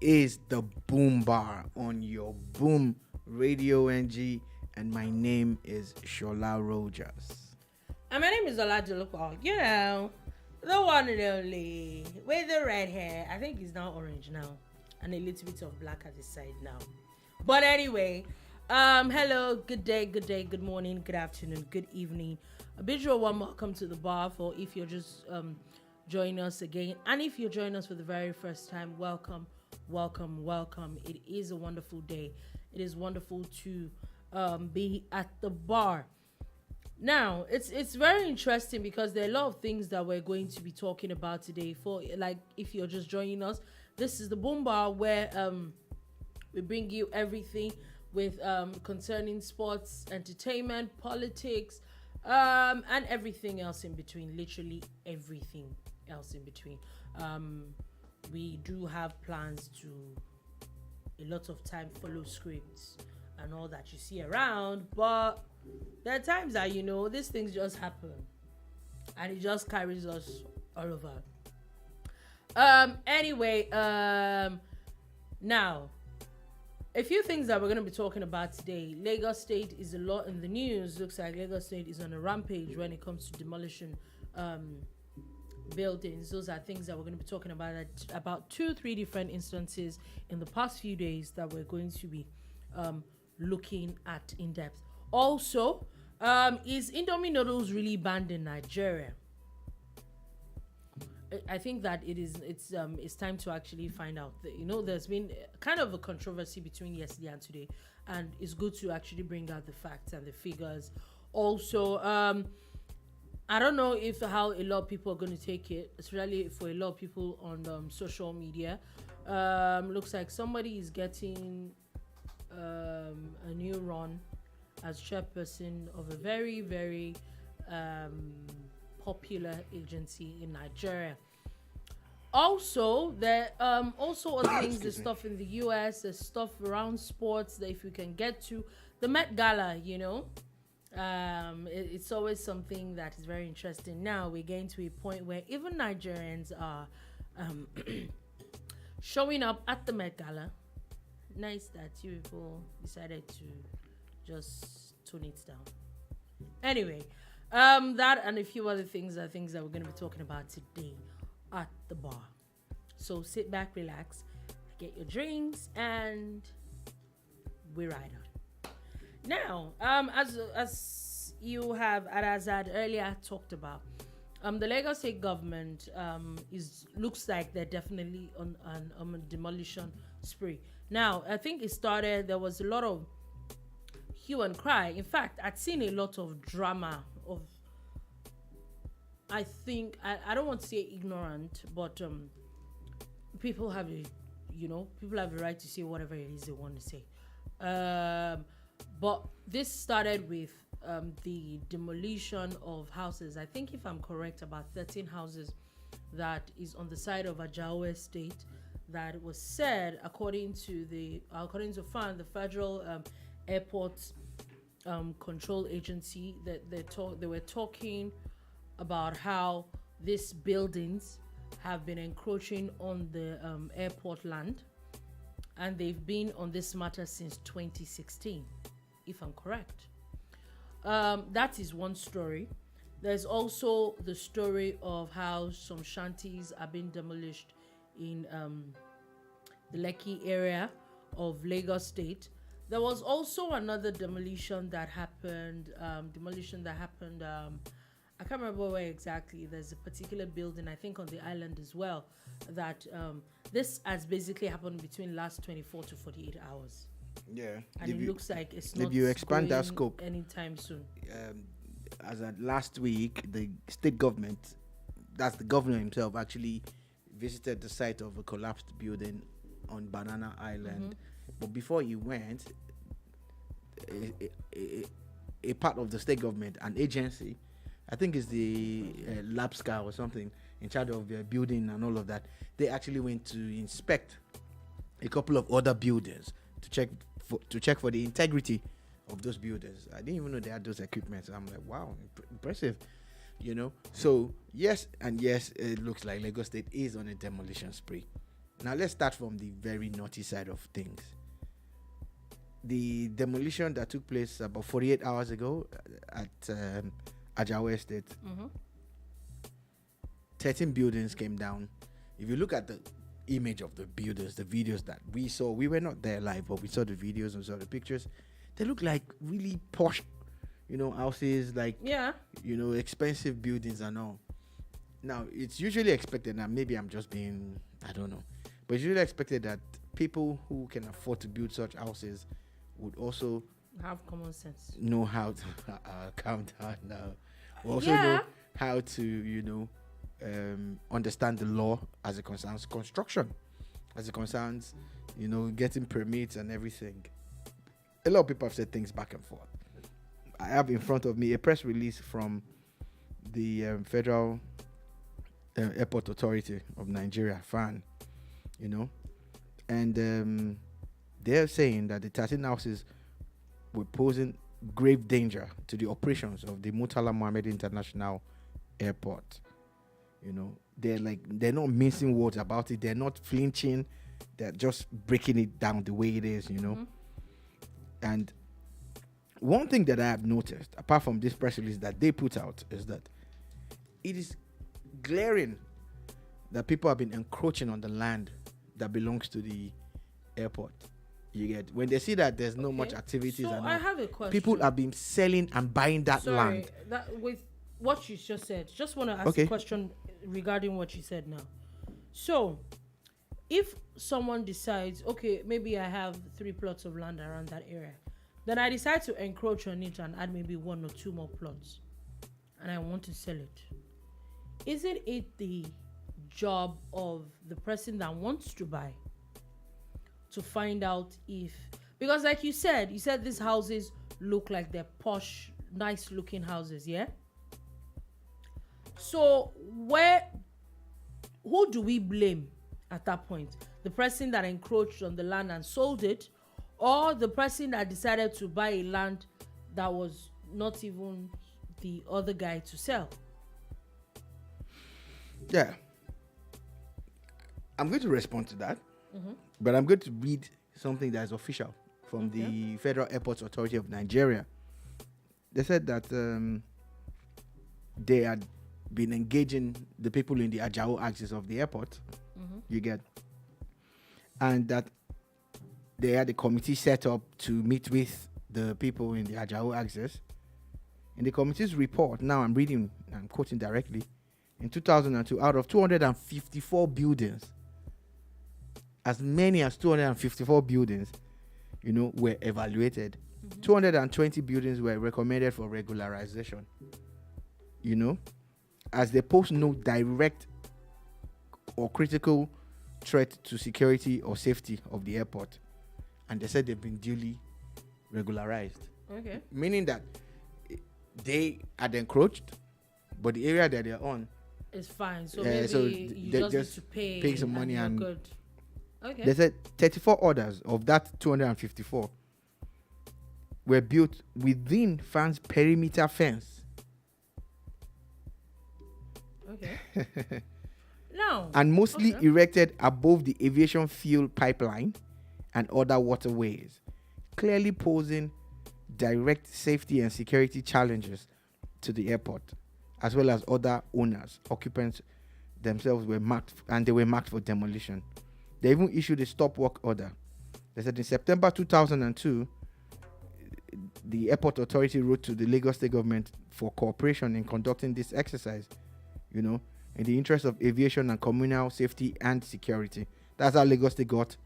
is the boombar on your boom radio NG, and my name is Shola Rogers. And my name is Olajoloko. The one and only with the red hair. I think he's now orange now, and a little bit of black at his side now. But anyway, hello, good day, good morning, good afternoon, good evening. A visual one, welcome to the bar. For if you're just joining us again, and if you're joining us for the very first time, welcome. It is a wonderful day. It is wonderful to be at the bar. Now, it's very interesting because there are a lot of things that we're going to be talking about today. For like, if you're just joining us, this is the Boom Bar where we bring you everything with concerning sports, entertainment, politics, and everything else in between. Literally everything else in between. We do have plans to a lot of time follow scripts and all that you see around, but there are times that these things just happen and it just carries us all over. Now a few things that we're going to be talking about today. Lagos State is a lot in the news. Looks like Lagos State is on a rampage when it comes to demolition buildings. Those are things that we're going to be talking about about 2-3 different instances in the past few days that we're going to be looking at in depth. Also, is Indomie Noodles really banned in Nigeria? I think that it's time to actually find out. There's been kind of a controversy between yesterday and today, and it's good to actually bring out the facts and the figures. Also, I don't know how a lot of people are going to take it, especially for a lot of people on social media. Looks like somebody is getting a new run as chairperson of a very, very popular agency in Nigeria. Also, there also other things. There's stuff in the US. There's stuff around sports that if you can get to the Met Gala, it's always something that is very interesting. Now we're getting to a point where even Nigerians are showing up at the Met Gala. Nice that you people decided to just tone it down. Anyway, that and a few other things are things that we're going to be talking about today at the bar. So sit back, relax, get your drinks, and we ride on. Now, as you have Arazad earlier talked about, the Lagos State government looks like they're definitely on a demolition spree. Now, I think it started. There was a lot of hue and cry. In fact, I'd seen a lot of drama of. I think I don't want to say ignorant, but people have a right to say whatever it is they want to say. But this started with the demolition of houses. I think, if I'm correct, about 13 houses that is on the side of Ajao Estate. That was said, according to FAN, the Federal Airport Control Agency, that they were talking about how these buildings have been encroaching on the airport land, and they've been on this matter since 2016, if I'm correct. That is one story. There's also the story of how some shanties are being demolished in the Lekki area of Lagos State. There was also another demolition that happened. I can't remember where exactly. There's a particular building, I think, on the island as well. That this has basically happened between last 24 to 48 hours. Yeah, and it looks like it's not. If you expand that going scope anytime soon. As at last week, the state government, that's the governor himself, actually visited the site of a collapsed building on Banana Island. But before he went, a part of the state government, an agency, I think it's the LABSCA or something, in charge of building and all of that, they actually went to inspect a couple of other buildings to check for the integrity of those buildings. I didn't even know they had those equipment. I'm like, wow, impressive. So yes, it looks like Lagos State is on a demolition spree. Now let's start from the very naughty side of things. The demolition that took place about 48 hours ago at Ajawa Estate, 13 buildings came down. If you look at the image of the buildings, the videos that we saw, we were not there live, but we saw the videos and saw the pictures. They look like really posh, houses, like, expensive buildings and all. Now, it's usually expected, and maybe I'm just being, I don't know, but it's usually expected that people who can afford to build such houses would also have common sense, know how to calm down now. Also know how to, understand the law as it concerns construction, as it concerns, getting permits and everything. A lot of people have said things back and forth. I have in front of me a press release from the Federal Airport Authority of Nigeria, FAN, and they're saying that the 13 houses were posing grave danger to the operations of the Murtala Mohammed International Airport. They're not mincing words about it. They're not flinching. They're just breaking it down the way it is, And one thing that I have noticed, apart from this press release that they put out, is that it is glaring that people have been encroaching on the land that belongs to the airport. You get, when they see that there's no much activities, so and I have a question. People have been selling and buying that land. That with what you just said, just want to ask a question regarding what you said now. So, if someone decides, okay, maybe I have 3 plots of land around that area, then I decide to encroach on it and add maybe 1 or 2 more plots, and I want to sell it, isn't it the job of the person that wants to buy to find out if, because like you said these houses look like they're posh, nice looking houses, yeah? So who do we blame at that point? The person that encroached on the land and sold it, or the person that decided to buy a land that was not even the other guy to sell? Yeah. I'm going to respond to that, but I'm going to read something that is official from the Federal Airports Authority of Nigeria. They said that they had been engaging the people in the Ajao axis of the airport, you get, and that they had a committee set up to meet with the people in the Ajao axis. In the committee's report, now I'm quoting directly, in 2002, out of 254 buildings, as many as 254 buildings, were evaluated. 220 buildings were recommended for regularization. As they pose no direct or critical threat to security or safety of the airport. And they said they've been duly regularized. Okay. Meaning that they had encroached, but the area that they're on is fine. So maybe you just need to pay some money and good. Okay. They said 34 orders of that 254 were built within FAN's perimeter fence. Okay. No. And mostly erected above the aviation fuel pipeline and other waterways, clearly posing direct safety and security challenges to the airport, as well as other owners. Occupants themselves were marked, and they were marked for demolition. They even issued a stop work order. They said in September 2002, the airport authority wrote to the Lagos State government for cooperation in conducting this exercise, in the interest of aviation and communal safety and security. That's how Lagos State got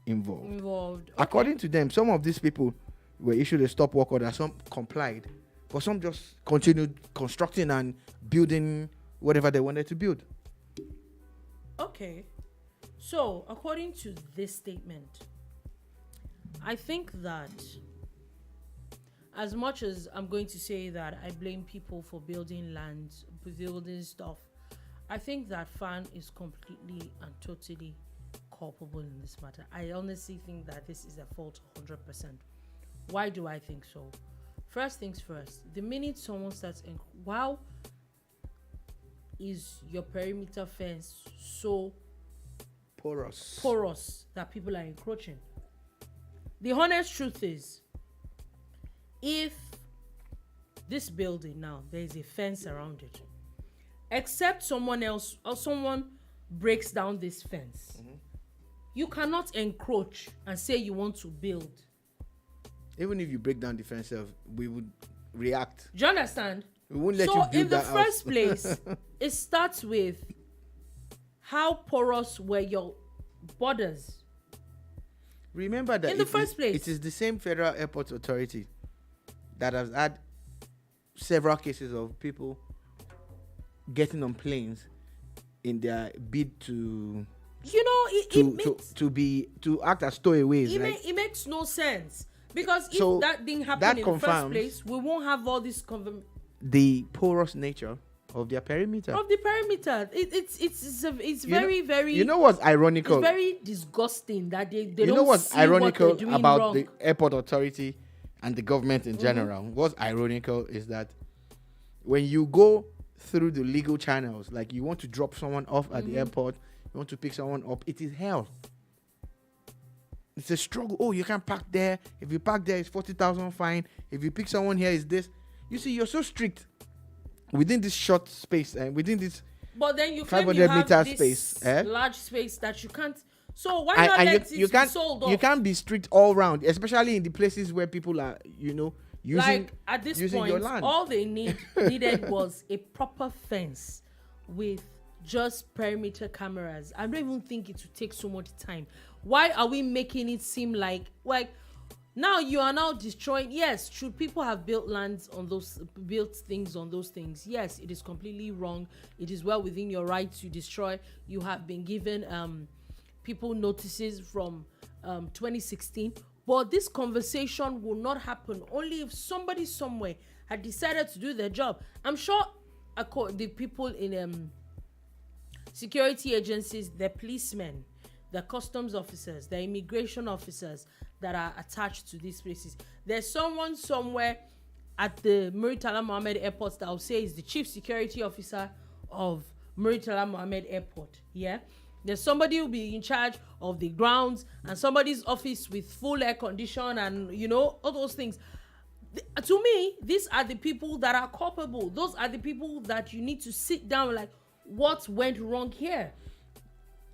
involved. Okay. According to them, some of these people were issued a stop work order. Some complied, but some just continued constructing and building whatever they wanted to build. Okay. So, according to this statement, I think that as much as I'm going to say that I blame people for building land, building stuff, I think that FAN is completely and totally culpable in this matter. I honestly think that this is a fault 100%. Why do I think so? First things first, the minute someone starts, wow, is your perimeter fence so porous that people are encroaching. The honest truth is, if this building now, there is a fence around it, except someone else or someone breaks down this fence, you cannot encroach and say you want to build. Even if you break down the fence, we would react. Do you understand? We won't let you build in the that house. first place, it starts with how porous were your borders. Remember that in the first place, it is the same Federal Airport Authority that has had several cases of people getting on planes in their bid to act as stowaways. It makes no sense, because if that didn't happen in the first place, we won't have all this the porous nature of their perimeter. It's very, very. You know what's ironical? It's very disgusting that they don't. You know what's see ironical what they're doing about wrong. the airport authority and the government in general? What's ironical is that when you go through the legal channels, like you want to drop someone off at the airport, you want to pick someone up, it is hell. It's a struggle. Oh, you can't park there. If you park there, it's 40,000 fine. If you pick someone here, it's this. You see, you're so strict within this short space and within this. But then you 500 meter this space, large space that you can't. So why not let it be sold off? You can't be strict all round, especially in the places where people are, using like at this point, your land. all they needed was a proper fence with just perimeter cameras. I don't even think it would take so much time. Why are we making it seem like now you are now destroying? Yes, should people have built things on those things? Yes, it is completely wrong. It is well within your right to destroy. You have been given people notices from 2016, but this conversation will not happen only if somebody somewhere had decided to do their job. I'm sure the people in security agencies, the policemen, the customs officers, the immigration officers that are attached to these places, there's someone somewhere at the Muritala Mohammed Airport that I'll say is the chief security officer of Muritala Mohammed Airport. Yeah, there's somebody who'll be in charge of the grounds and somebody's office with full air condition and all those things. To me, these are the people that are culpable. Those are the people that you need to sit down like, what went wrong here?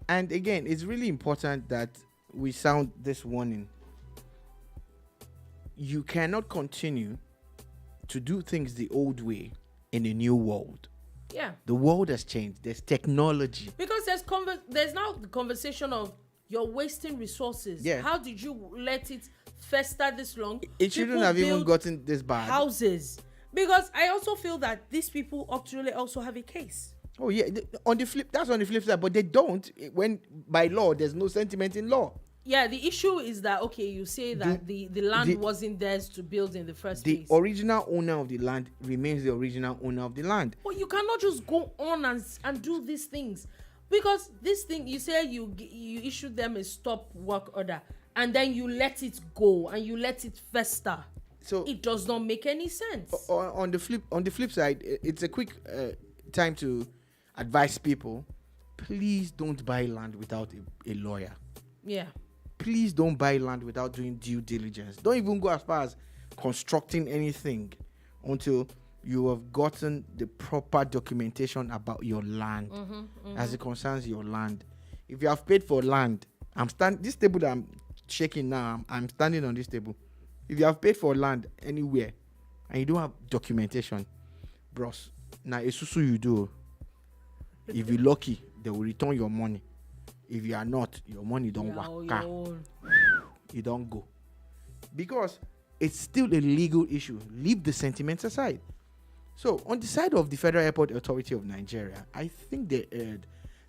And again, it's really important that we sound this warning. You cannot continue to do things the old way in a new world. Yeah. The world has changed. There's technology. Because there's now the conversation of you're wasting resources. Yeah. How did you let it fester this long? It shouldn't have even gotten this bad. Houses. Because I also feel that these people actually also have a case. Oh yeah, that's on the flip side, but they don't when by law there's no sentiment in law. Yeah, the issue is that you say that the land wasn't theirs to build in the first place. The original owner of the land remains the original owner of the land. But you cannot just go on and do these things, because this thing you say you issued them a stop work order and then you let it go and you let it fester. So it does not make any sense. On the flip side, it's a quick time to advise people: please don't buy land without a lawyer. Yeah. Please don't buy land without doing due diligence. Don't even go as far as constructing anything until you have gotten the proper documentation about your land as it concerns your land. If you have paid for land, this table that I'm shaking now, I'm standing on this table. If you have paid for land anywhere and you don't have documentation, bros, now it's you do. If you're lucky, they will return your money. If you are not, your money don't work. You don't go. Because it's still a legal issue. Leave the sentiments aside. So, on the side of the Federal Airport Authority of Nigeria, I think they erred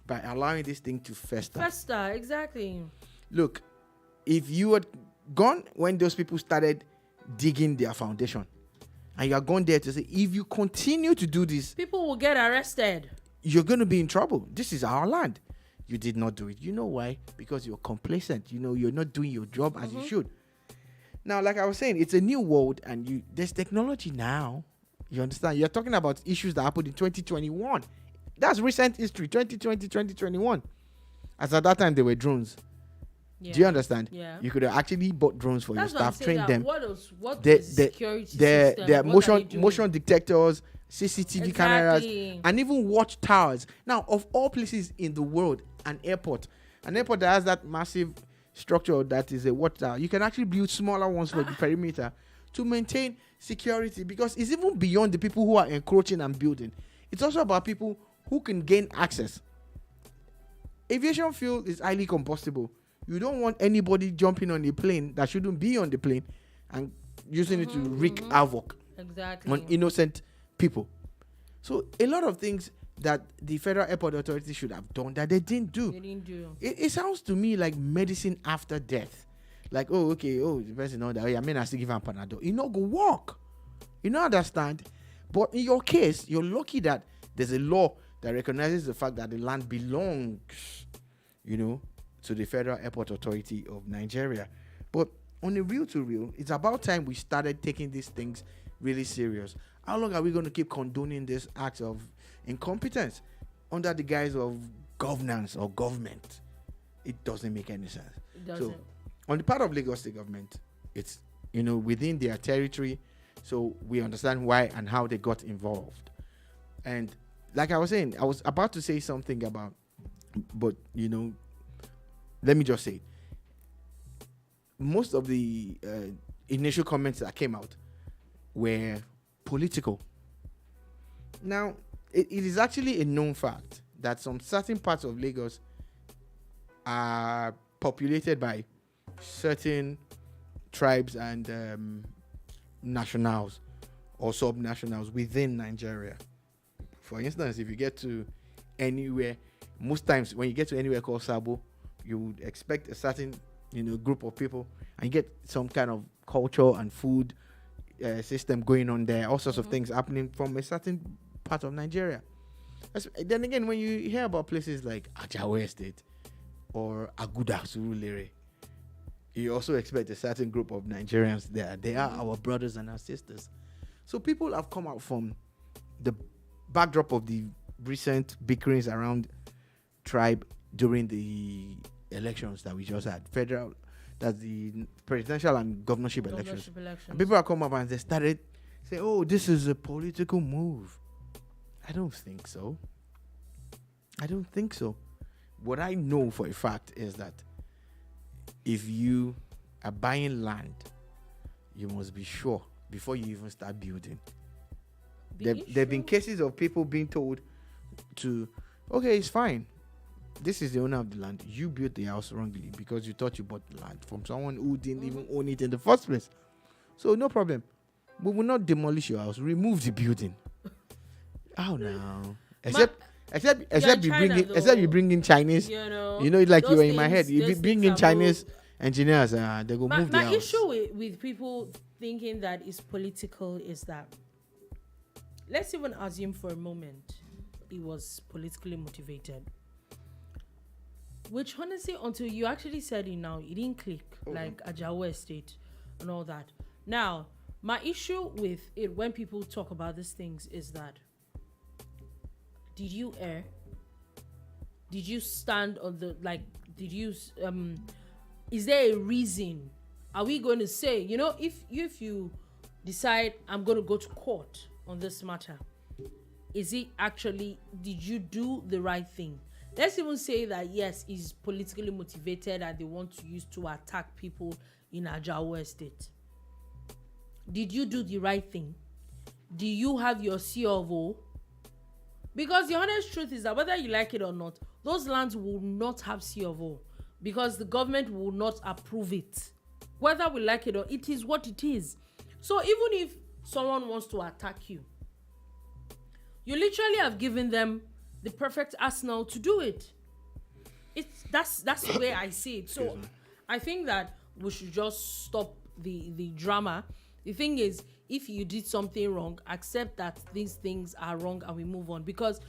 by allowing this thing to fester. Fester, exactly. Look, if you had gone when those people started digging their foundation, and you are gone there to say, if you continue to do this, people will get arrested. You're going to be in trouble. This is our land. You did not do it. You know why? Because you're complacent. You're not doing your job as you should. Now, like I was saying, it's a new world and there's technology now. You understand? You're talking about issues that happened in 2021. That's recent history, 2020, 2021. As at that time, there were drones. Yeah. Do you understand? Yeah. You could have actually bought drones for That's your what I'm staff, saying. trained them. What was the security system? Their What are they doing? motion detectors, CCTV cameras, Exactly. and even watch towers. Now, of all places in the world, an airport that has that massive structure that is a watch tower, you can actually build smaller ones for the perimeter to maintain security, because it's even beyond the people who are encroaching and building. It's also about people who can gain access. Aviation fuel is highly combustible. You don't want anybody jumping on a plane that shouldn't be on the plane and using it to wreak havoc on innocent people. So a lot of things that the Federal Airport Authority should have done that they didn't do. It sounds to me like medicine after death. Like, the person know that, I mean, I still give him Panadol. You know, go walk. You know, understand? But in your case, you're lucky that there's a law that recognizes the fact that the land belongs, to the Federal Airport Authority of Nigeria. But on a real to real, it's about time we started taking these things really serious. How long are we going to keep condoning this act of incompetence under the guise of governance or government? It doesn't make any sense. It doesn't. So, on the part of Lagos State government, it's, within their territory, so we understand why and how they got involved. And like I was saying, I was about to say something about, but, let me just say, most of the initial comments that came out were political. Now, it is actually a known fact that some certain parts of Lagos are populated by certain tribes and nationals or sub-nationals within Nigeria. For instance, if you get to anywhere, most times when you get to anywhere called Sabo, you would expect a certain group of people, and you get some kind of culture and food system going on there, all sorts of things happening from a certain part of Nigeria. Then again, when you hear about places like Ajawa Estate or Aguda Surulere, you also expect a certain group of Nigerians there. They are our brothers and our sisters. So people have come out from the backdrop of the recent bickerings around tribe during the elections that we just had, federal, that's the presidential and governorship elections. And people have come up and they started saying, oh, this is a political move. I don't think so. What I know for a fact is that if you are buying land, you must be sure before you even start building. There have been cases of people being told to, okay, it's fine. This is the owner of the land. You built the house wrongly because you thought you bought the land from someone who didn't even own it in the first place. So no problem. We will not demolish your house. Remove the building. How now? Except you bring in Chinese. It's like you were in my head. You bring in Chinese engineers. They go move the house. My issue with people thinking that it's political is that, let's even assume for a moment it was politically motivated. Which honestly, until you actually said it now, it didn't click, like Ajawa Estate and all that. Now, my issue with it when people talk about these things is that, did you err? Did you stand on the, is there a reason? Are we going to say, if you decide I'm going to go to court on this matter, is it actually, did you do the right thing? Let's even say that, yes, it's politically motivated and they want to use to attack people in Ajawa Estate. Did you do the right thing? Do you have your C of O? Because the honest truth is that whether you like it or not, those lands will not have C of O because the government will not approve it. Whether we like it or it is what it is. So even if someone wants to attack you, you literally have given them the perfect arsenal to do it. That's the way I see it. So I think that we should just stop the drama. The thing is, if you did something wrong, accept that these things are wrong and we move on. Because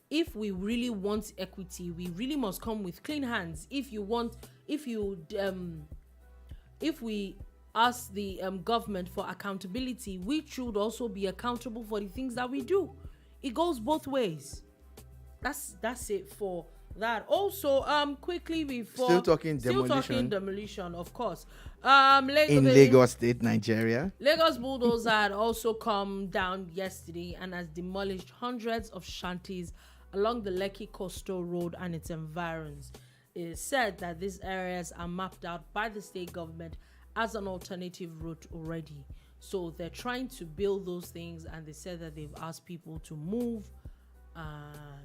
if we really want equity, we really must come with clean hands. If we ask the government for accountability, we should also be accountable for the things that we do. It goes both ways. That's it for that. Also, quickly before Still talking demolition, of course. In Lagos State, Nigeria. Lagos bulldozer had also come down yesterday and has demolished hundreds of shanties along the Lekki Coastal Road and its environs. It is said that these areas are mapped out by the state government as an alternative route already. So they're trying to build those things, and they said that they've asked people to move, and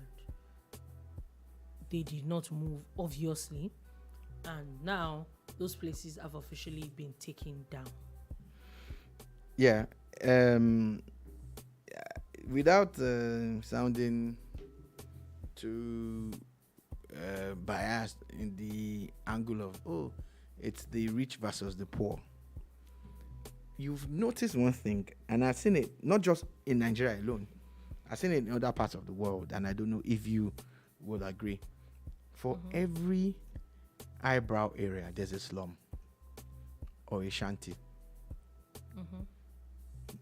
they did not move, obviously. And now those places have officially been taken down. Yeah. Without sounding too biased in the angle of, it's the rich versus the poor. You've noticed one thing, and I've seen it not just in Nigeria alone. I've seen it in other parts of the world, and I don't know if you would agree. For every eyebrow area, there's a slum or a shanty.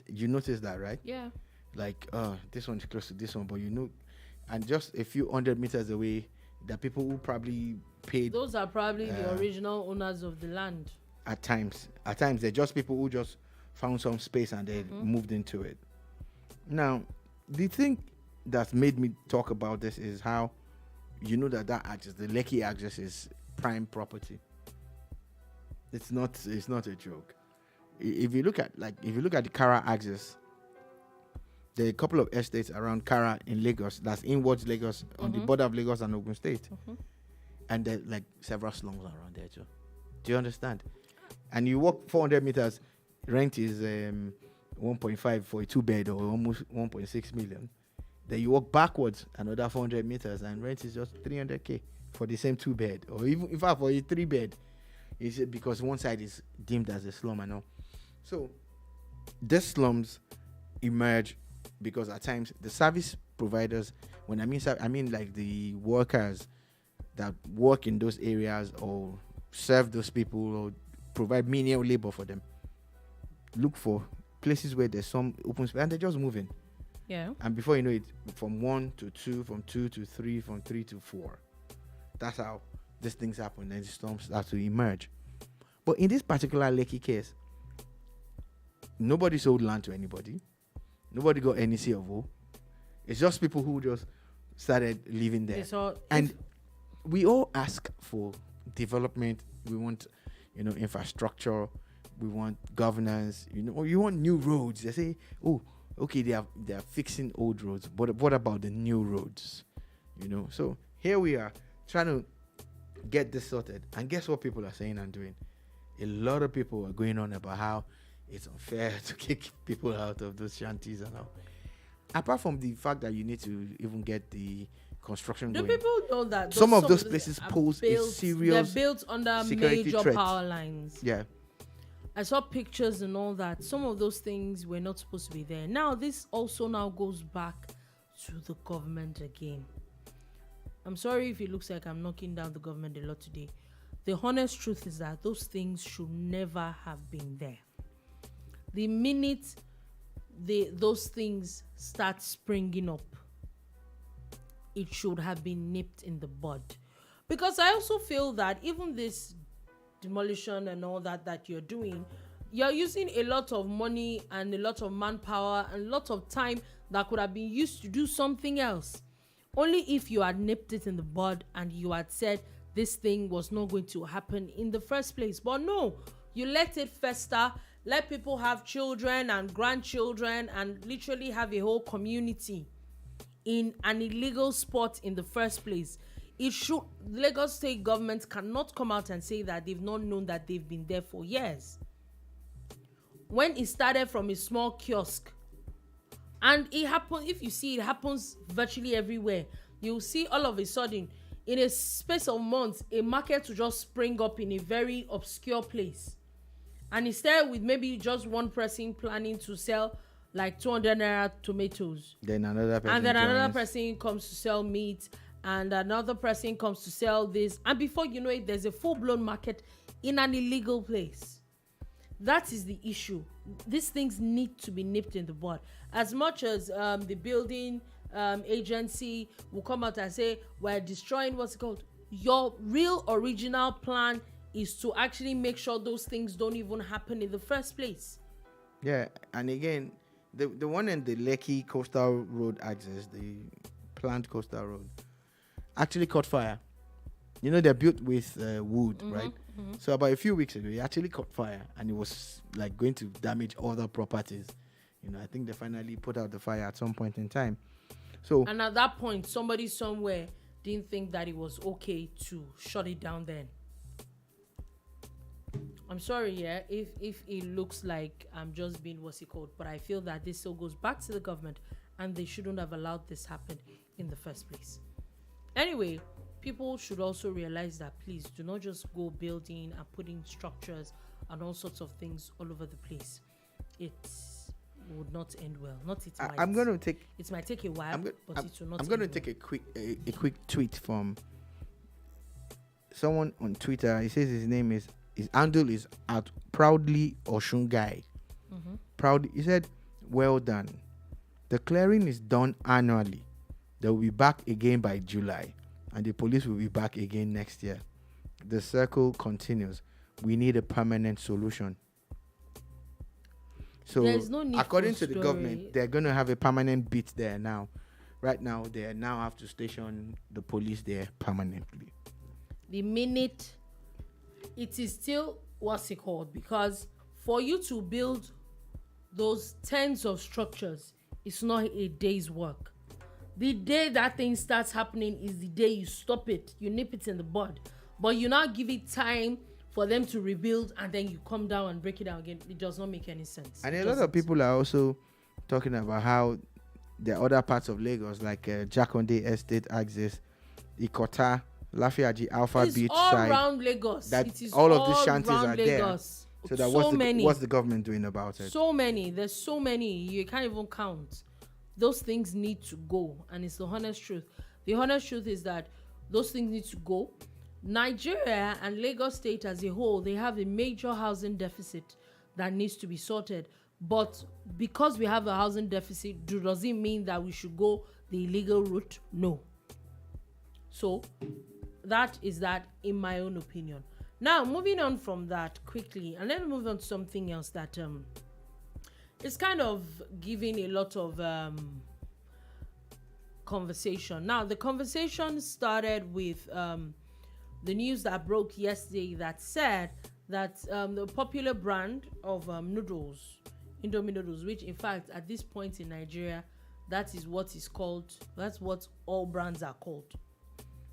You notice that, right? Yeah. Like, this one's close to this one, but and just a few 100 meters away, there are people who probably paid. Those are probably the original owners of the land. At times, they're just people who just found some space and they moved into it. Now, the thing that made me talk about this is how, that axis, the Lekki axis, is prime property. It's not a joke. If you look at the Kara axis, there are a couple of estates around Kara in Lagos, that's inwards Lagos, on the border of Lagos and Ogun State. And there are like several slums around there too. Do you understand? And you walk 400 meters, rent is 1.5 for a 2-bed, or almost 1.6 million. Then you walk backwards another 400 meters and rent is just 300k for the same 2-bed, or even in fact for a 3-bed. Is it because one side is deemed as a slum and all? So these slums emerge because at times the service providers, when I mean like the workers that work in those areas or serve those people or provide menial labor for them, look for places where there's some open space and they're just moving. Yeah. And before you know it, from 1 to 2, from 2 to 3, from 3 to 4. That's how these things happen, and the slums start to emerge. But in this particular Lekki case, nobody sold land to anybody. Nobody got any C of O. It's just people who just started living there. And we all ask for development. We want, infrastructure. We want governance. You want new roads. They say, okay, they are fixing old roads, but what about the new roads? So here we are trying to get this sorted, and guess what people are saying and doing? A lot of people are going on about how it's unfair to kick people out of those shanties and all. Apart from the fact that you need to even get the construction going. Do people know that some of those places pose a serious, they're built under major threat. Power lines. Yeah. I saw pictures and all that. Some of those things were not supposed to be there. Now, this also now goes back to the government again. I'm sorry if it looks like I'm knocking down the government a lot today. The honest truth is that those things should never have been there. The minute those things start springing up, it should have been nipped in the bud. Because I also feel that even this demolition and all that you're doing, you're using a lot of money and a lot of manpower and a lot of time that could have been used to do something else. Only if you had nipped it in the bud and you had said this thing was not going to happen in the first place. But no, you let it fester, let people have children and grandchildren and literally have a whole community in an illegal spot in the first place. Lagos state government cannot come out and say that they've not known that they've been there for years. When it started from a small kiosk, and it happened, if you see, it happens virtually everywhere. You'll see all of a sudden, in a space of months, a market will just spring up in a very obscure place. And instead, with maybe just one person planning to sell like 200 naira tomatoes. Then another person comes to sell meat. And another person comes to sell this. And before you know it, there's a full-blown market in an illegal place. That is the issue. These things need to be nipped in the bud. As much as the building agency will come out and say we're destroying what's it called. Your real original plan is to actually make sure those things don't even happen in the first place. Yeah, and again, the one in the Lekki Coastal Road access, the planned coastal road, actually caught fire. You know, they're built with wood, right? Mm-hmm. So about a few weeks ago, it actually caught fire, and it was like going to damage other properties. You know, I think they finally put out the fire at some point in time. So, and at that point, somebody somewhere didn't think that it was okay to shut it down then. I'm sorry, yeah, if it looks like I'm just being what's it called, but I feel that this still goes back to the government, and they shouldn't have allowed this happen in the first place. Anyway, people should also realize that please do not just go building and putting structures and all sorts of things all over the place. It would not end well. Not it might. I'm going to take. It might take a while, but it will not. I'm going to take a quick tweet from someone on Twitter. He says his handle is at proudly Oshun guy. Mm-hmm. Proud. He said, "Well done. The clearing is done annually. They will be back again by July, and the police will be back again next year. The circle continues. We need a permanent solution." So, no according to the government, they're going to have a permanent beat there now. Right now, they now have to station the police there permanently. The minute it is still what's it called, because for you to build those tens of structures, it's not a day's work. The day that thing starts happening is the day you stop it, you nip it in the bud. But you now give it time for them to rebuild, and then you come down and break it down again. It does not make any sense. And a lot of people are also talking about how there are other parts of Lagos, like Jakonde Estate access, Ikota, Lafiaji, Alpha it's Beach all side. around Lagos. That it is all of these shanties are Lagos. there. So that what's the government doing about it? So many. There's so many. You can't even count. Those things need to go, and it's the honest truth. The honest truth is that those things need to go. Nigeria and Lagos State as a whole, they have a major housing deficit that needs to be sorted. But because we have a housing deficit, does it mean that we should go the illegal route? No. So that is that, in my own opinion. Now, moving on from that quickly, and let me move on to something else that it's kind of giving a lot of conversation. Now, the conversation started with the news that broke yesterday that said that the popular brand of noodles, Indomie noodles, which in fact at this point in Nigeria, that is what is called, that's what all brands are called,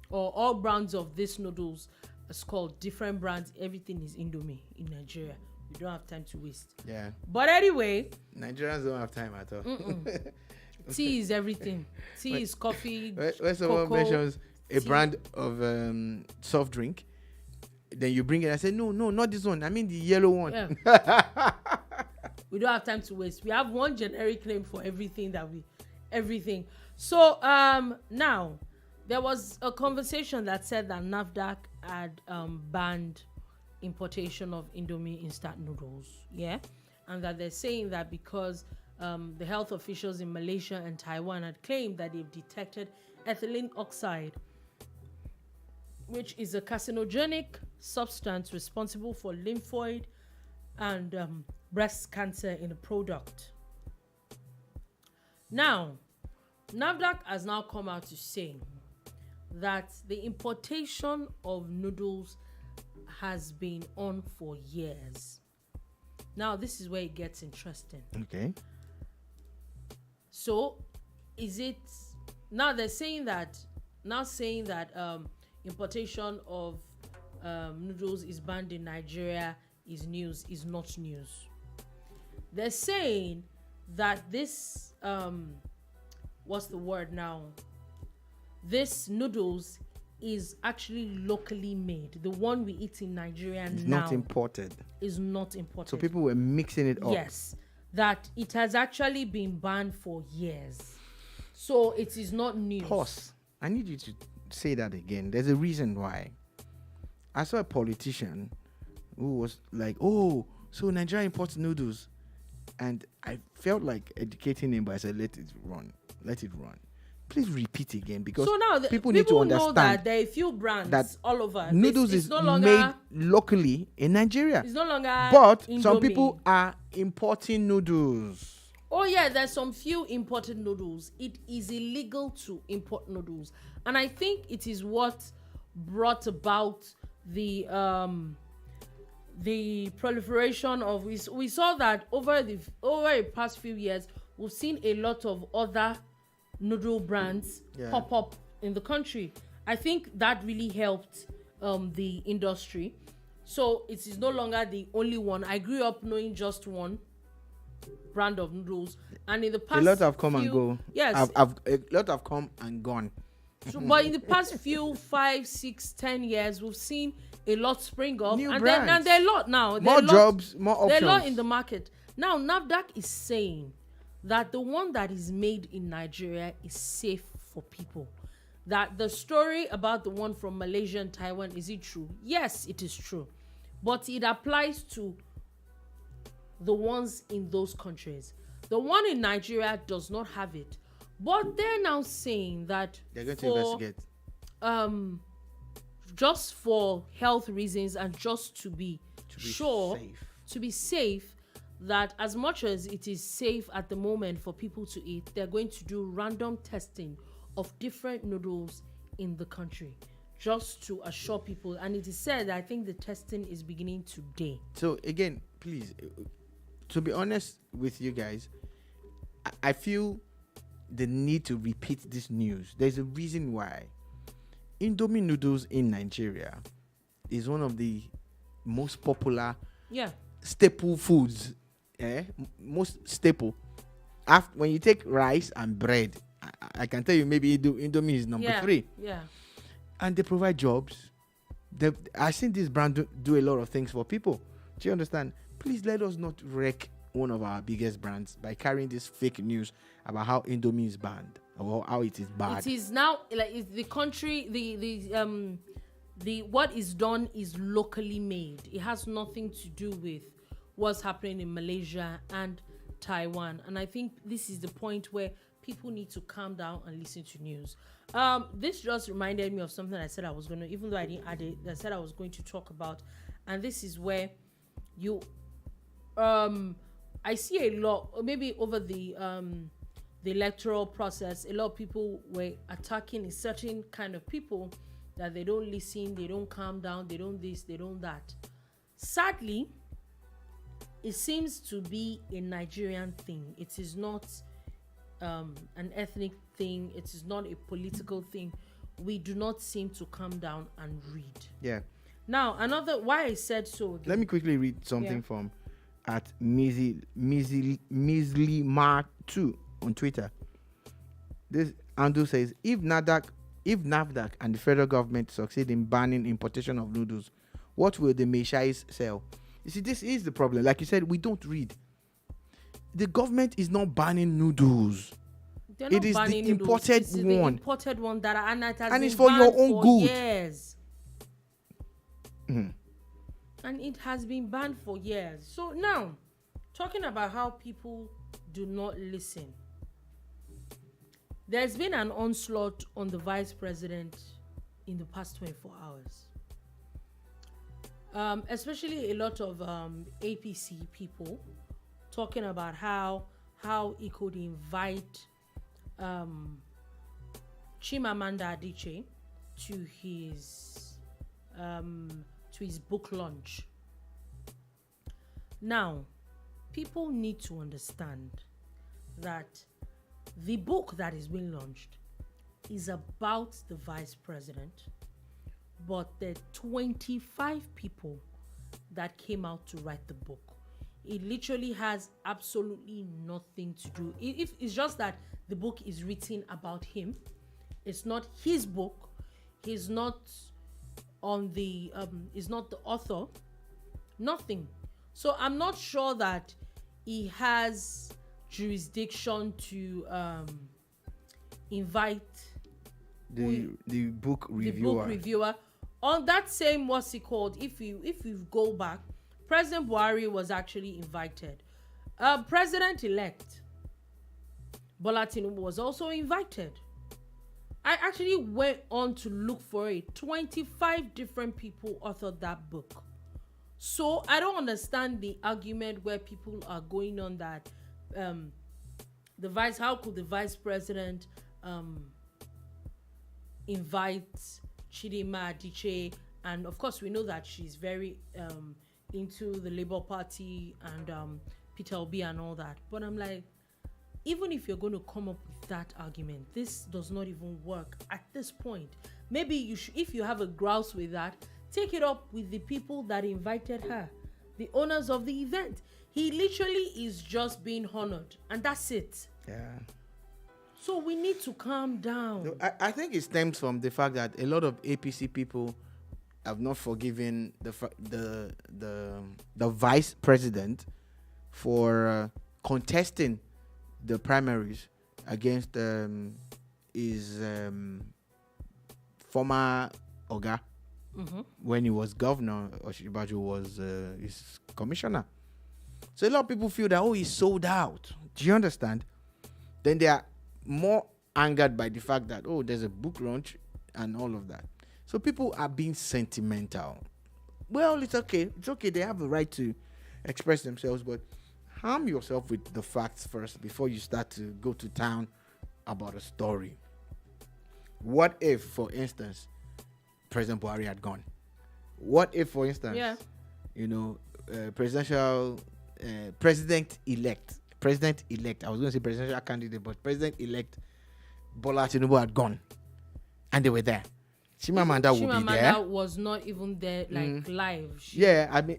or all brands of this noodles is called. Different brands, everything is Indomie in Nigeria. We don't have time to waste. Yeah. But anyway, Nigerians don't have time at all. Tea is everything. Tea is coffee. When someone mentions a brand of soft drink, then you bring it and say, no, not this one. I mean the yellow one. Yeah. We don't have time to waste. We have one generic name for everything everything. So now there was a conversation that said that NAFDAC had banned importation of Indomie instant noodles. Yeah. And that they're saying that because the health officials in Malaysia and Taiwan had claimed that they've detected ethylene oxide, which is a carcinogenic substance responsible for lymphoid and breast cancer in the product. Now, NAFDAC has now come out to say that the importation of noodles has been on for years. Now, this is where it gets interesting. Okay. So, is it now they're saying that importation of noodles is banned in Nigeria is not news. They're saying that this what's the word now? This noodles is actually locally made. The one we eat in Nigeria it's now not imported. Is not imported. So people were mixing it up. Yes, that it has actually been banned for years. So it is not news. Pause. I need you to say that again. There's a reason why. I saw a politician who was like, "Oh, so Nigeria imports noodles," and I felt like educating him, but I said, "Let it run. please repeat again, because so now people need to know that understand there are a few brands that all over. noodles It's is no longer made locally in Nigeria. It's no longer But Indomie. some people are importing noodles. Oh yeah, there's some few imported noodles. It is illegal to import noodles, and I think it is what brought about the proliferation of. We saw that over the past few years, we've seen a lot of other noodle brands pop up in the country. I think that really helped the industry. So it is no longer the only one. I grew up knowing just one brand of noodles, and in the past a lot have come and go. Yes, a lot have come and gone. So, but in the past few 5, 6, 10 years, we've seen a lot spring up, New and brands. there are a lot now. More jobs, more options. There are a lot in the market now. NAFDAC is saying that the one that is made in Nigeria is safe for people. That the story about the one from Malaysia and Taiwan, is it true? Yes, it is true, but it applies to the ones in those countries. The one in Nigeria does not have it, but they're now saying that they're going to investigate. Just for health reasons and just to be sure, safe. to be safe, that as much as it is safe at the moment for people to eat, they're going to do random testing of different noodles in the country, just to assure people. And it is said that I think the testing is beginning today. So again, please, to be honest with you guys, I feel the need to repeat this news. There's a reason why. Indomie noodles in Nigeria is one of the most popular staple foods. Most staple. After, when you take rice and bread, I can tell you maybe Indomie is number 3. Yeah. And they provide jobs. I've seen this brand do a lot of things for people. Do you understand? Please let us not wreck one of our biggest brands by carrying this fake news about how Indomie is banned or how it is bad. It is now like it's the country. The what is done is locally made. It has nothing to do with what's happening in Malaysia and Taiwan. And I think this is the point where people need to calm down and listen to news. This just reminded me of something I said I was going to, even though I didn't add it, I said I was going to talk about. And this is where I see a lot, or maybe over the electoral process, a lot of people were attacking a certain kind of people, that they don't listen, they don't calm down, they don't this, they don't that. Sadly, it seems to be a Nigerian thing. It is not an ethnic thing. It is not a political thing. We do not seem to calm down and read. Yeah. Now, why I said so. Again. Let me quickly read something from at Measly Mar 2 on Twitter. This Andrew says, if NAFDAC and the federal government succeed in banning importation of noodles, what will the Meshais sell? You see, this is the problem. Like you said, we don't read. The government is not banning noodles. It is the imported one. The imported one that and it's for your own good. Years. And it has been banned for years. So now, talking about how people do not listen. There's been an onslaught on the vice president in the past 24 hours. Especially a lot of APC people talking about how he could invite Chimamanda Adichie to his book launch. Now, people need to understand that the book that is being launched is about the vice president, but there are 25 people that came out to write the book. It literally has absolutely nothing to do. It's just that the book is written about him. It's not his book. He's not is not the author. Nothing. So I'm not sure that he has jurisdiction to invite the book reviewer. On that same, what's it called? If you go back, President Buhari was actually invited. President-elect Bola Tinubu was also invited. I actually went on to look for it. 25 different people authored that book. So I don't understand the argument where people are going on that how could the vice president invite Chidinma Adichie, and of course we know that she's very into the Labour Party and Peter Obi and all that. But I'm like, even if you're going to come up with that argument, this does not even work at this point. Maybe you should, if you have a grouse with that, take it up with the people that invited her, the owners of the event. He literally is just being honored, and that's it. Yeah. So we need to calm down. No, I think it stems from the fact that a lot of APC people have not forgiven the vice president for contesting the primaries against his former Oga when he was governor. Oshibaju was his commissioner. So a lot of people feel that, he's sold out. Do you understand? Then they are more angered by the fact that, there's a book launch and all of that. So people are being sentimental. Well, it's okay. It's okay. They have the right to express themselves, but harm yourself with the facts first before you start to go to town about a story. What if, for instance, President Buhari had gone? What if, for instance, president-elect, I was going to say presidential candidate, but president-elect Bola Tinubu had gone and they were there? Chimamanda would be there. Chimamanda was not even there, live.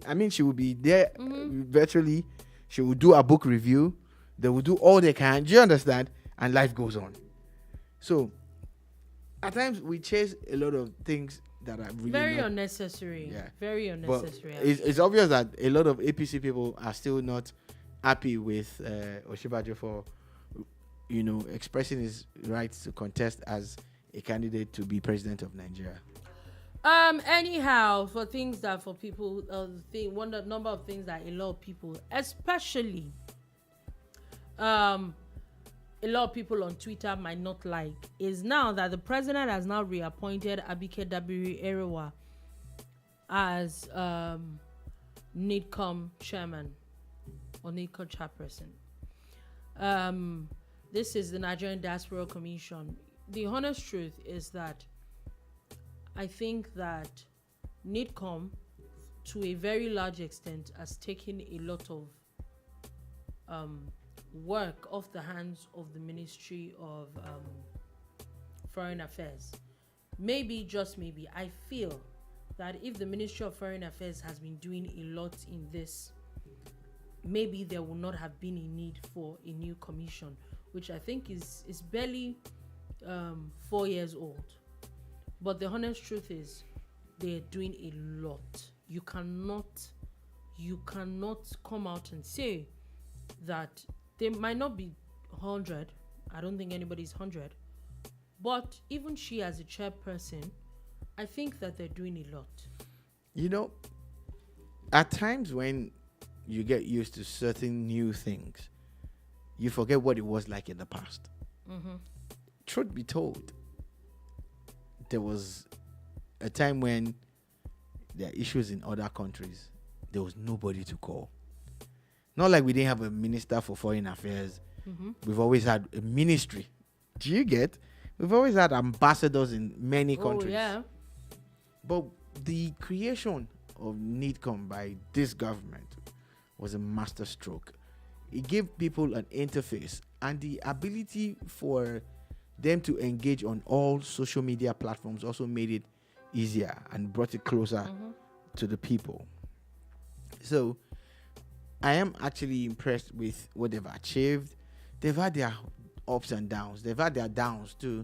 I mean, she would be there virtually. She will do a book review. They will do all they can. Do you understand? And life goes on. So, at times, we chase a lot of things that are really very unnecessary. Yeah. Very unnecessary. But it's obvious that a lot of APC people are still not happy with Osinbajo for, expressing his rights to contest as a candidate to be president of Nigeria. Anyhow, for people, number of things that a lot of people, especially a lot of people on Twitter might not like, is now that the president has now reappointed Abike Dabiri Erewa as NIDCOM chairman or NIDCOM chairperson. This is the Nigerian Diaspora Commission. The honest truth is that I think that NIDCOM, to a very large extent, has taken a lot of work off the hands of the Ministry of Foreign Affairs. Maybe, just maybe, I feel that if the Ministry of Foreign Affairs has been doing a lot in this, maybe there will not have been a need for a new commission, which I think is barely 4 years old. But the honest truth is, they're doing a lot. You cannot come out and say that they might not be 100. I don't think anybody's 100. But even she as a chairperson, I think that they're doing a lot. At times when you get used to certain new things, you forget what it was like in the past. Truth be told, there was a time when there are issues in other countries. There was nobody to call. Not like we didn't have a minister for foreign affairs. We've always had a ministry. Do you get? We've always had ambassadors in many countries. Yeah. But the creation of NIDCOM by this government was a master stroke. It gave people an interface and the ability for them to engage on all social media platforms also made it easier and brought it closer to the people. So I am actually impressed with what they've achieved. They've had their ups and downs. They've had their downs too.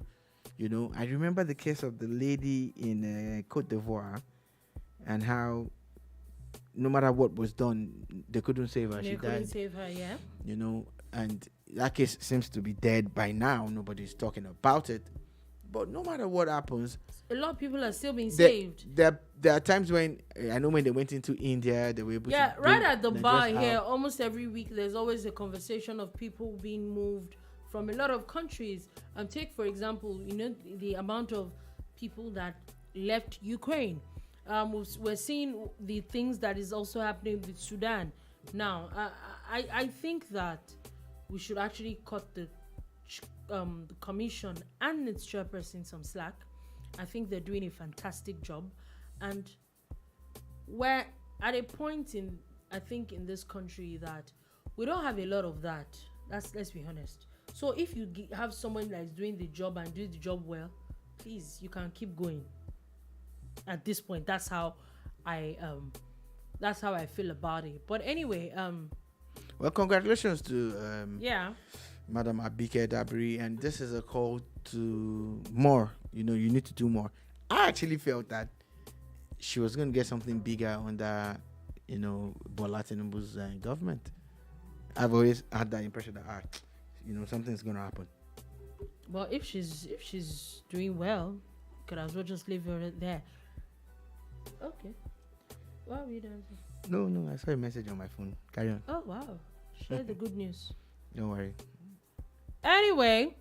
I remember the case of the lady in Côte d'Ivoire and how no matter what was done, they couldn't save her. She died. Save her, yeah. And that case seems to be dead by now. Nobody's talking about it. But no matter what happens, a lot of people are still being saved. There are times when I know when they went into India, they were able to. Right at the bar here, almost every week, there's always a conversation of people being moved from a lot of countries. Take for example, the amount of people that left Ukraine. We're seeing the things that is also happening with Sudan. Now, I think that we should actually cut the commission and its chairperson some slack. I think they're doing a fantastic job, and we're at a point in this country that we don't have a lot of that. Let's be honest. So if you have someone that's doing the job and doing the job well, please, you can keep going. At this point, that's how I feel about it. But anyway, well, congratulations to Madam Abike Dabiri, and this is a call to more. You need to do more. I actually felt that she was going to get something bigger under, Bola Tinubu's government. I've always had that impression that, something's going to happen. Well, if she's doing well, could as well just leave her there. Okay. What are we doing? No, I saw a message on my phone. Carry on. Oh, wow. Share the good news. Don't worry. Anyway,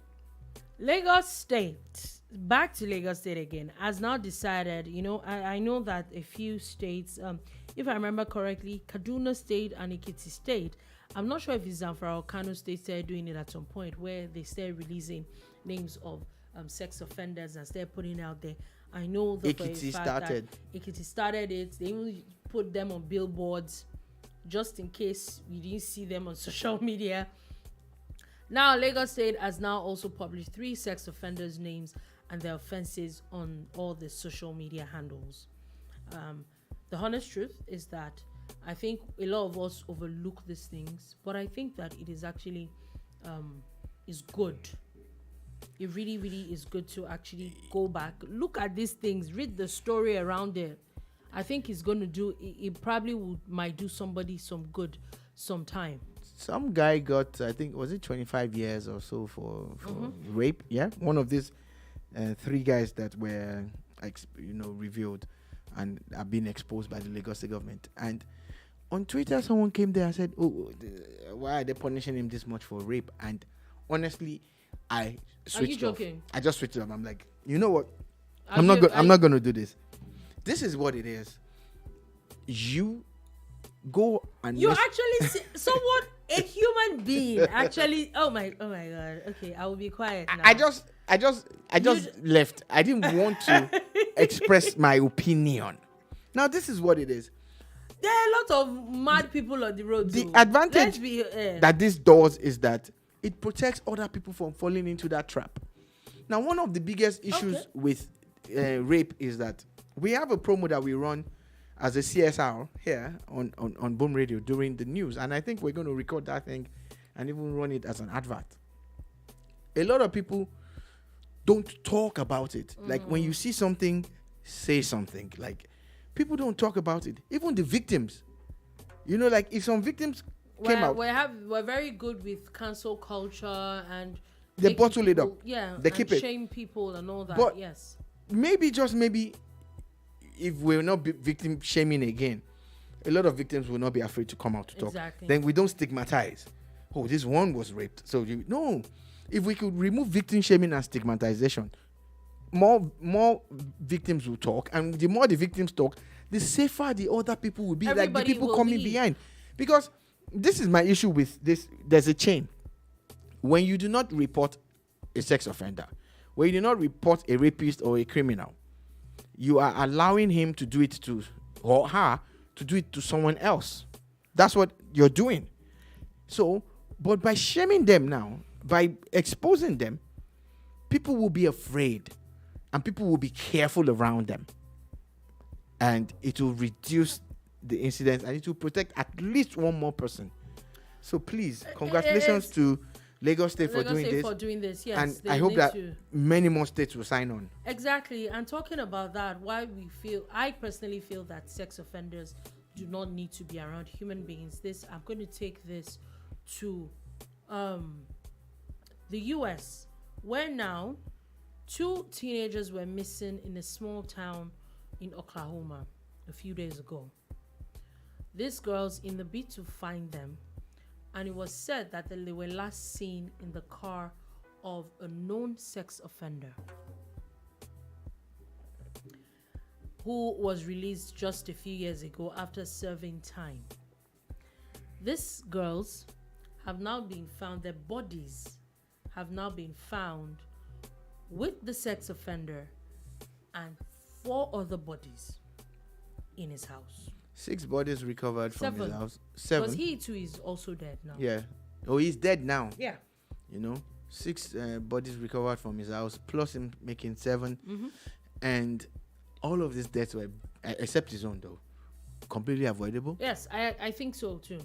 Lagos State, back to Lagos State again, has now decided, I know that a few states, if I remember correctly, Kaduna State and Ekiti State, I'm not sure if it's Zamfara or Kano State started doing it at some point, where they started releasing names of sex offenders and started putting out there. I know that Ekiti started it. They even put them on billboards just in case we didn't see them on social media. Now, Lagos State has now also published 3 sex offenders' names and their offenses on all the social media handles. The honest truth is that I think a lot of us overlook these things, but I think that it is actually is good. It really, really is good to actually go back, look at these things, read the story around it. I think it's going to do, it probably might do somebody some good sometime. Some guy got, I think, was it 25 years or so for rape? Yeah, one of these 3 guys that were, revealed and are being exposed by the Lagos State government. And on Twitter, someone came there and said, why are they punishing him this much for rape? And honestly, I switched off. I just switched off. I'm like, you know what? I'm not going to do this. This is what it is. You go and you actually see someone, a human being, actually. Oh my God. Okay, I will be quiet now. I just left. I didn't want to express my opinion. Now, this is what it is. There are a lot of mad people on the road. The advantage that this does is that it protects other people from falling into that trap. Now, one of the biggest issues with rape is that we have a promo that we run as a CSR here on Boom Radio during the news. And I think we're going to record that thing and even run it as an advert. A lot of people don't talk about it. Like, when you see something, say something. Like, people don't talk about it. Even the victims. Like, if some victims came out. We're very good with cancel culture and they bottle it up. Yeah, they keep it. Shame people and all that. But yes. Maybe, just maybe, if we're not victim shaming again, a lot of victims will not be afraid to come out to talk. Exactly. Then we don't stigmatize. Oh, this one was raped. So no. If we could remove victim shaming and stigmatization, more victims will talk, and the more the victims talk, the safer the other people will be. Everybody, like the people coming behind. Because this is my issue with this. There's a chain. When you do not report a sex offender, when you do not report a rapist or a criminal, you are allowing him to do it to, or her to do it to someone else. That's what you're doing. So, but by shaming them now, by exposing them, people will be afraid and people will be careful around them. And it will reduce the incidents and it will protect at least one more person. So please, congratulations to Lagos State for doing this. Yes, and I hope that many more states will sign on. Exactly. And talking about that, I personally feel that sex offenders do not need to be around human beings. I'm going to take this to the US, where now 2 teenagers were missing in a small town in Oklahoma a few days ago. These girls, in the bid to find them, and it was said that they were last seen in the car of a known sex offender who was released just a few years ago after serving time. These girls have now been found, their bodies have now been found with the sex offender and 4 other bodies in his house. 6 bodies recovered from 7. his house. 7. Because he too is also dead now. Yeah. Oh, he's dead now. Yeah. 6 bodies recovered from his house, plus him making 7. Mm-hmm. And all of these deaths were, except his own though, completely avoidable. Yes, I think so too.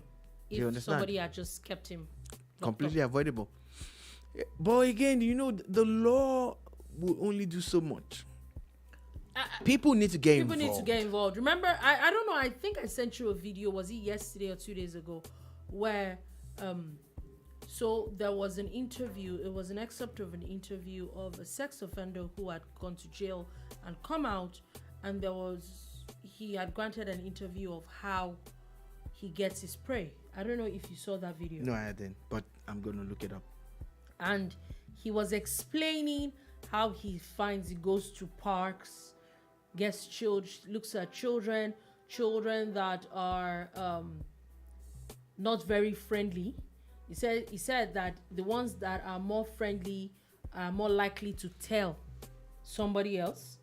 You If understand? somebody had just kept him Completely avoidable. But again, the law will only do so much. People need to get involved. People need to get involved. Remember, I don't know, I think I sent you a video, was it yesterday or 2 days ago, where so there was an interview, it was an excerpt of an interview of a sex offender who had gone to jail and come out, and he had granted an interview of how he gets his prey. I don't know if you saw that video. No, I didn't, but I'm going to look it up. And he was explaining how he goes to parks, gets children, looks at children that are not very friendly. He said that the ones that are more friendly are more likely to tell somebody else.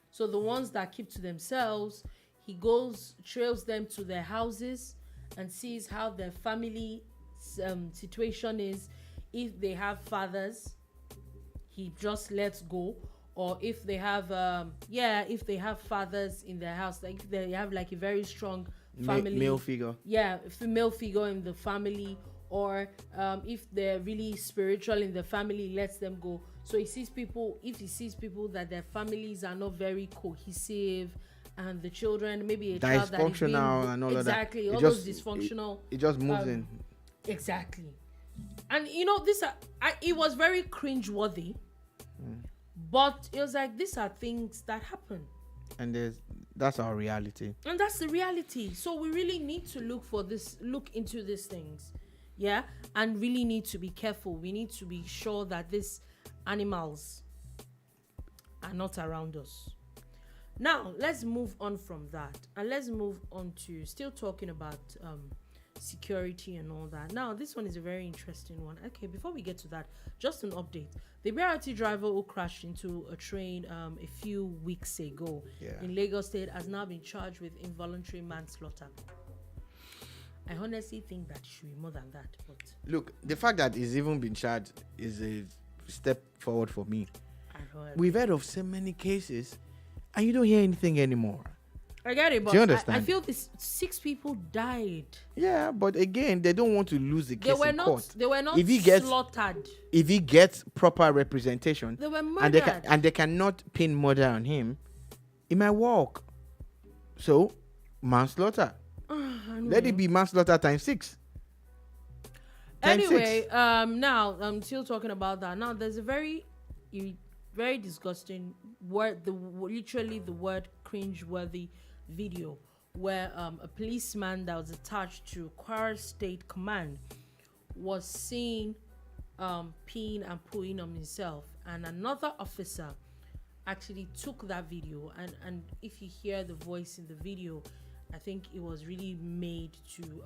So the ones that keep to themselves, he trails them to their houses and sees how their family situation is. If they have fathers, he just lets go. Or if they have fathers in their house, like if they have like a very strong family, male figure. Yeah, a female figure in the family, or if they're really spiritual in the family, lets them go. So if he sees people that their families are not very cohesive, and the children, maybe a child that is being, and all exactly, of that. all those dysfunctional. It just moves in. Exactly. And it was very cringe-worthy. But it was like, these are things that happen. And that's our reality. And that's the reality. So we really need to look into these things. Yeah? And really need to be careful. We need to be sure that these animals are not around us. Now, let's move on from that. And let's move on to still talking about security and all that. Now, this one is a very interesting one. Okay, before we get to that, just an update. The BRT driver who crashed into a train a few weeks ago in Lagos State has now been charged with involuntary manslaughter. I honestly think that should be more than that. But look, the fact that he's even been charged is a step forward for me. We've heard of so many cases, and you don't hear anything anymore. I get it, but do you understand? I feel 6 people died. Yeah, but again, they don't want to lose the case in court. They were not slaughtered. If he gets proper representation, they were murdered. and they cannot pin murder on him, he might walk. So, manslaughter. Let it be manslaughter times 6. Anyway, now I'm still talking about that. Now there's a very disgusting word, literally the word cringe-worthy video where a policeman that was attached to Kwara State Command was seen peeing and pooing on himself, and another officer actually took that video, and if you hear the voice in the video, I think it was really made to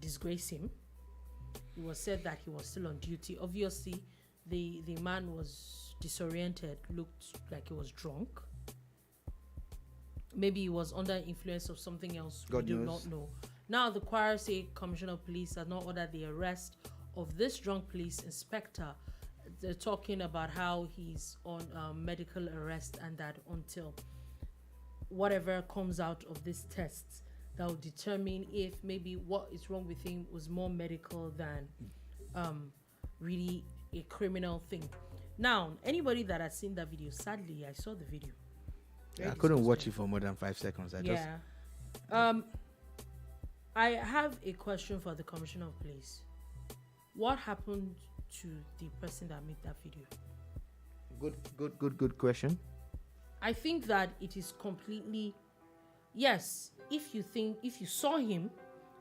disgrace him. It was said that he was still on duty. Obviously, the man was disoriented, looked like he was drunk. Maybe he was under influence of something else. We do not know. Now, the Kwara State Commissioner of Police has not ordered the arrest of this drunk police inspector. They're talking about how he's on medical arrest, and that until whatever comes out of these tests, that will determine if maybe what is wrong with him was more medical than really a criminal thing. Now, anybody that has seen that video, sadly, I saw the video. I couldn't watch it for more than 5 seconds. I have a question for the Commissioner of Police. What happened to the person that made that video? Good question. I think that it is completely, yes, if you saw him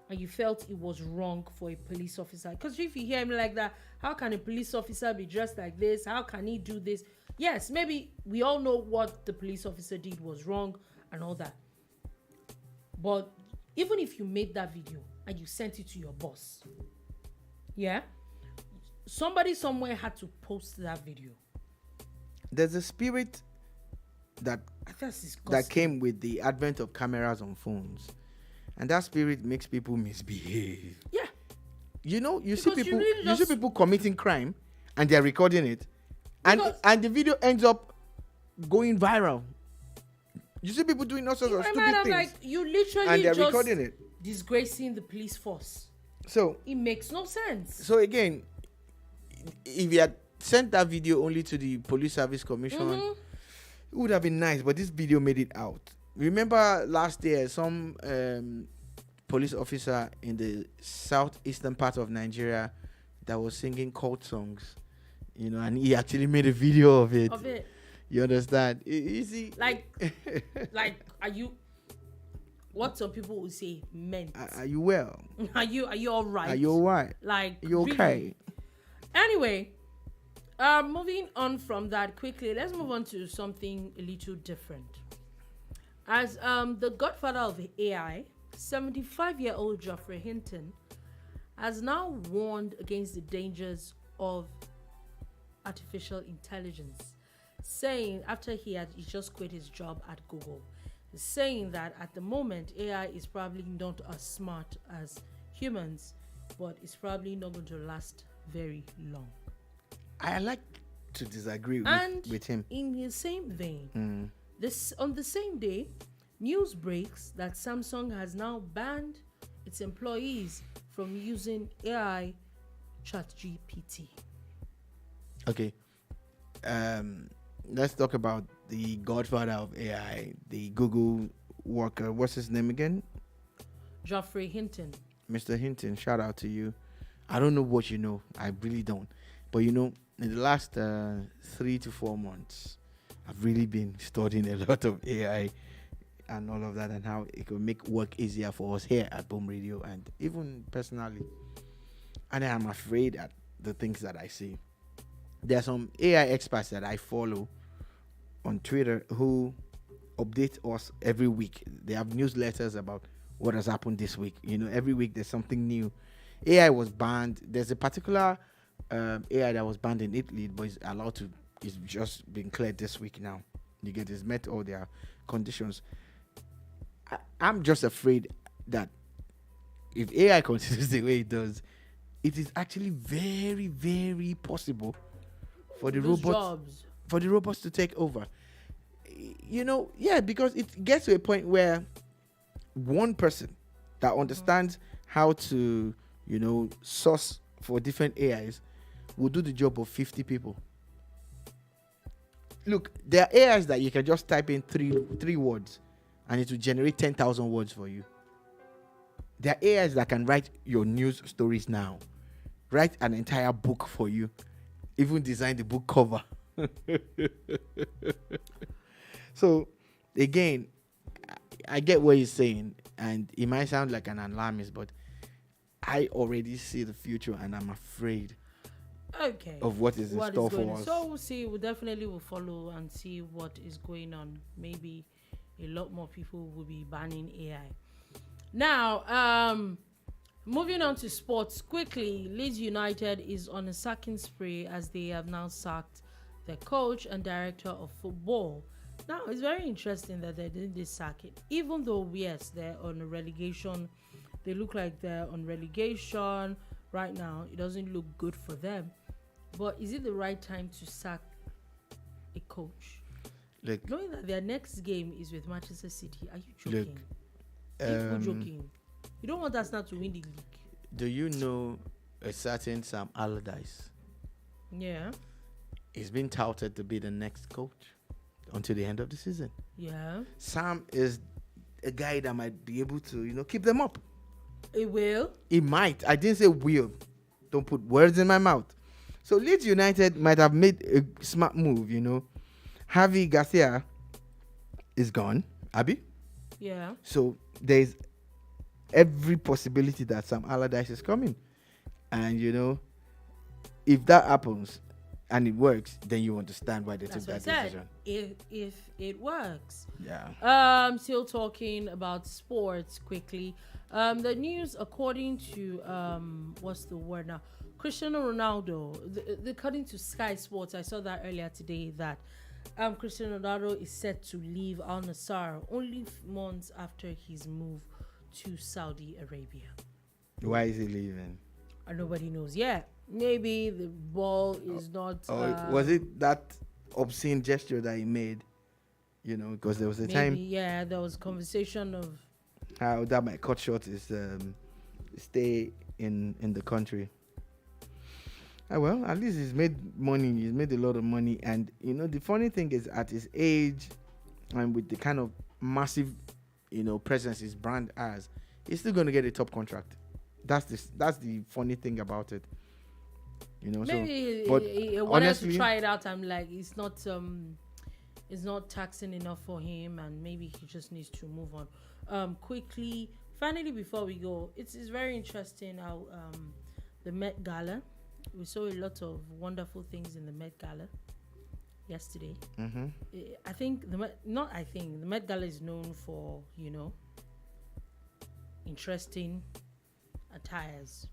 and you felt it was wrong for a police officer. Because if you hear me like that, how can a police officer be dressed like this? How can he do this? Yes, maybe we all know what the police officer did was wrong and all that. But even if you made that video and you sent it to your boss, yeah, somebody somewhere had to post that video. There's a spirit that came with the advent of cameras on phones, and that spirit makes people misbehave. Yeah, you see people committing crime, and they're recording it, and the video ends up going viral. You see people doing all sorts of stupid things. Like, you literally and they're just recording it, disgracing the police force. So it makes no sense. So again, if you had sent that video only to the Police Service Commission, it would have been nice. But this video made it out. Remember last year, some police officer in the southeastern part of Nigeria that was singing cult songs, and he actually made a video of it. You understand? You see, like, are you? What some people would say meant. Are you well? Are you all right? Are you all right? Like, you okay? Really? Anyway, moving on from that quickly, let's move on to something a little different. As the godfather of AI, 75-year-old Geoffrey Hinton, has now warned against the dangers of artificial intelligence, saying after he just quit his job at Google, saying that at the moment AI is probably not as smart as humans, but it's probably not going to last very long. I like to disagree with him. In the same vein, on the same day, news breaks that Samsung has now banned its employees from using AI ChatGPT. Okay. Let's talk about the godfather of AI, the Google worker. What's his name again? Geoffrey Hinton. Mr. Hinton, shout out to you. I don't know what you know. I really don't. But in the last 3 to 4 months, I've really been studying a lot of AI and all of that, and how it could make work easier for us here at Boom Radio and even personally. And I'm afraid at the things that I see. There are some AI experts that I follow on Twitter who update us every week. They have newsletters about what has happened this week. Every week there's something new. AI was banned. There's a particular AI that was banned in Italy, but it's just been cleared this week now. It's met all their conditions. I'm just afraid that if AI continues the way it does, it is actually very, very possible for the robots to take over. Because it gets to a point where one person that understands how to, source for different AIs will do the job of 50 people. Look, there are AIs that you can just type in three words and it will generate 10,000 words for you. There are AIs that can write your news stories now, write an entire book for you, even design the book cover. So, again, I get what he's saying, and it might sound like an alarmist, but I already see the future, and I'm afraid of what is in store for us. So we'll see. We definitely will follow and see what is going on. Maybe a lot more people will be banning AI. Now, moving on to sports quickly, Leeds United is on a sacking spree as they have now sacked their coach and director of football. Now, it's very interesting that they didn't sack it, even though, yes, they're on a relegation. They look like they're on relegation right now. It doesn't look good for them. But is it the right time to sack a coach? Look, knowing that their next game is with Manchester City, are you joking? You're joking. You don't want Arsenal to win the league. Do you know a certain Sam Allardyce? Yeah. He's been touted to be the next coach until the end of the season. Yeah. Sam is a guy that might be able to, keep them up. He will. He might. I didn't say will. Don't put words in my mouth. So Leeds United might have made a smart move, Javi Garcia is gone, Abby. Yeah. So there's every possibility that Sam Allardyce is coming. And if that happens and it works, then you understand why they That's took what that I said. decision. If it works. Yeah. Still talking about sports quickly. The news according to what's the word now? Cristiano Ronaldo. According to Sky Sports, I saw that earlier today that Cristiano Ronaldo is set to leave Al Nassr only months after his move to Saudi Arabia. Why is he leaving? Nobody knows yet. Maybe the ball is not. Was it that obscene gesture that he made? Because there was a time. Yeah, there was conversation of How that might cut short his stay in the country. Well, at least he's made money. He's made a lot of money, and the funny thing is, at his age, and with the kind of massive, presence his brand has, he's still going to get a top contract. That's the funny thing about it. Maybe but he wanted to try it out. I'm like, it's not taxing enough for him, and maybe he just needs to move on. Quickly, finally, before we go, it's very interesting how the Met Gala. We saw a lot of wonderful things in the Met Gala yesterday. Mm-hmm. I think the Met Gala is known for interesting attires.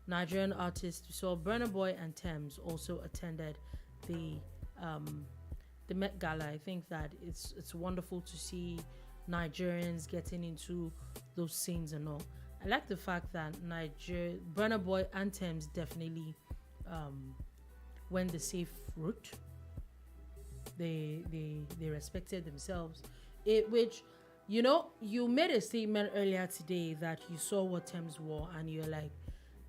Nigerian artists, we saw Burna Boy and Tems also attended the Met Gala. I think that it's wonderful to see Nigerians getting into those scenes and all. I like the fact that Burna Boy and Tems definitely went the safe route. They respected themselves. Which you made a statement earlier today that you saw what Tems wore and you're like,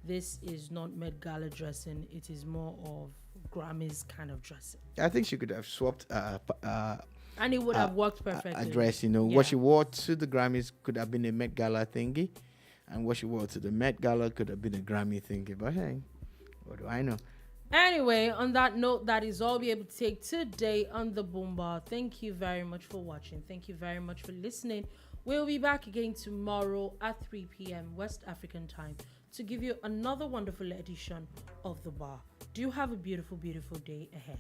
this is not Met Gala dressing. It is more of Grammys kind of dressing. I think she could have swapped and it would have worked perfectly. A dress, what she wore to the Grammys could have been a Met Gala thingy, and what she wore to the Met Gala could have been a Grammy thingy. But hey, what do I know? Anyway, on that note, that is all we'll be able to take today on the Boombar. Thank you very much for watching. Thank you very much for listening. We'll be back again tomorrow at 3 p.m. West African time to give you another wonderful edition of The Bar. Do have a beautiful, beautiful day ahead.